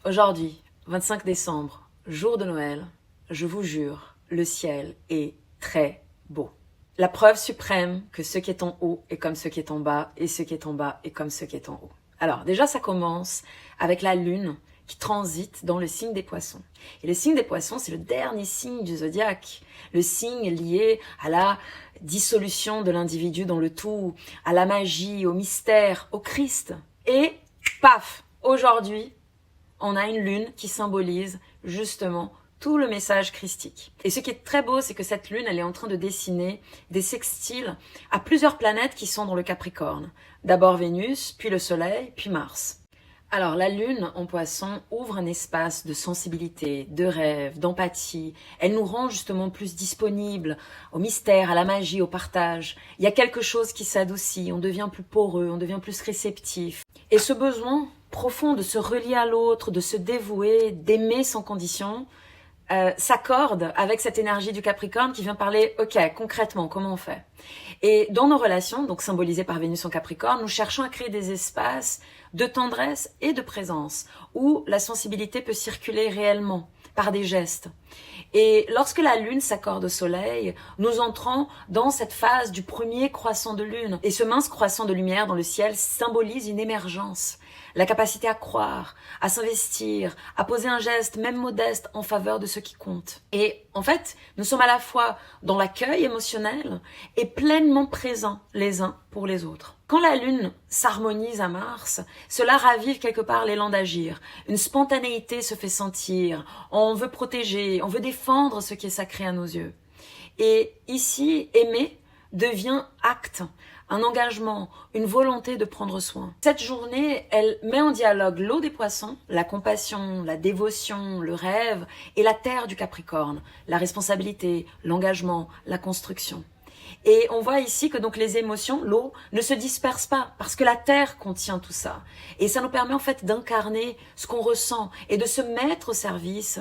Aujourd'hui, 25 décembre, jour de Noël, je vous jure, le ciel est très beau. La preuve suprême que ce qui est en haut est comme ce qui est en bas, et ce qui est en bas est comme ce qui est en haut. Alors déjà, ça commence avec la lune qui transite dans le signe des poissons. Et le signe des poissons, c'est le dernier signe du zodiaque. Le signe lié à la dissolution de l'individu dans le tout, à la magie, au mystère, au Christ. Et paf, aujourd'hui, on a une lune qui symbolise justement tout le message christique. Et ce qui est très beau, c'est que cette lune, elle est en train de dessiner des sextiles à plusieurs planètes qui sont dans le Capricorne. D'abord Vénus, puis le Soleil, puis Mars. Alors la lune en poisson ouvre un espace de sensibilité, de rêve, d'empathie. Elle nous rend justement plus disponibles au mystère, à la magie, au partage. Il y a quelque chose qui s'adoucit, on devient plus poreux, on devient plus réceptif. Et ce besoin profond de se relier à l'autre, de se dévouer, d'aimer sans condition, s'accorde avec cette énergie du Capricorne qui vient parler, ok, concrètement, comment on fait? Et dans nos relations, donc symbolisées par Vénus en Capricorne, nous cherchons à créer des espaces de tendresse et de présence, où la sensibilité peut circuler réellement, par des gestes. Et lorsque la lune s'accorde au soleil, nous entrons dans cette phase du premier croissant de lune. Et ce mince croissant de lumière dans le ciel symbolise une émergence, la capacité à croire, à s'investir, à poser un geste, même modeste, en faveur de ce qui compte. Et en fait, nous sommes à la fois dans l'accueil émotionnel et pleinement présents les uns pour les autres. Quand la lune s'harmonise à Mars, cela ravive quelque part l'élan d'agir. Une spontanéité se fait sentir. On veut protéger, on veut défendre ce qui est sacré à nos yeux. Et ici, aimer devient acte, un engagement, une volonté de prendre soin. Cette journée, elle met en dialogue l'eau des poissons, la compassion, la dévotion, le rêve, et la terre du Capricorne, la responsabilité, l'engagement, la construction. Et on voit ici que donc les émotions, l'eau, ne se dispersent pas parce que la terre contient tout ça. Et ça nous permet en fait d'incarner ce qu'on ressent et de se mettre au service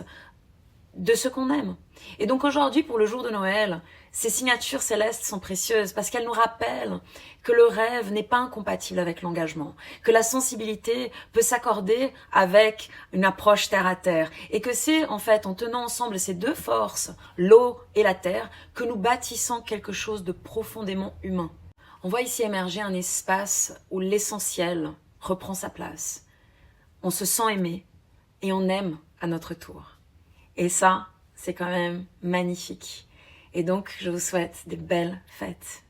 de ce qu'on aime. Et donc aujourd'hui, pour le jour de Noël, ces signatures célestes sont précieuses parce qu'elles nous rappellent que le rêve n'est pas incompatible avec l'engagement, que la sensibilité peut s'accorder avec une approche terre à terre et que c'est en fait en tenant ensemble ces deux forces, l'eau et la terre, que nous bâtissons quelque chose de profondément humain. On voit ici émerger un espace où l'essentiel reprend sa place. On se sent aimé et on aime à notre tour. Et ça, c'est quand même magnifique. Et donc, je vous souhaite des belles fêtes.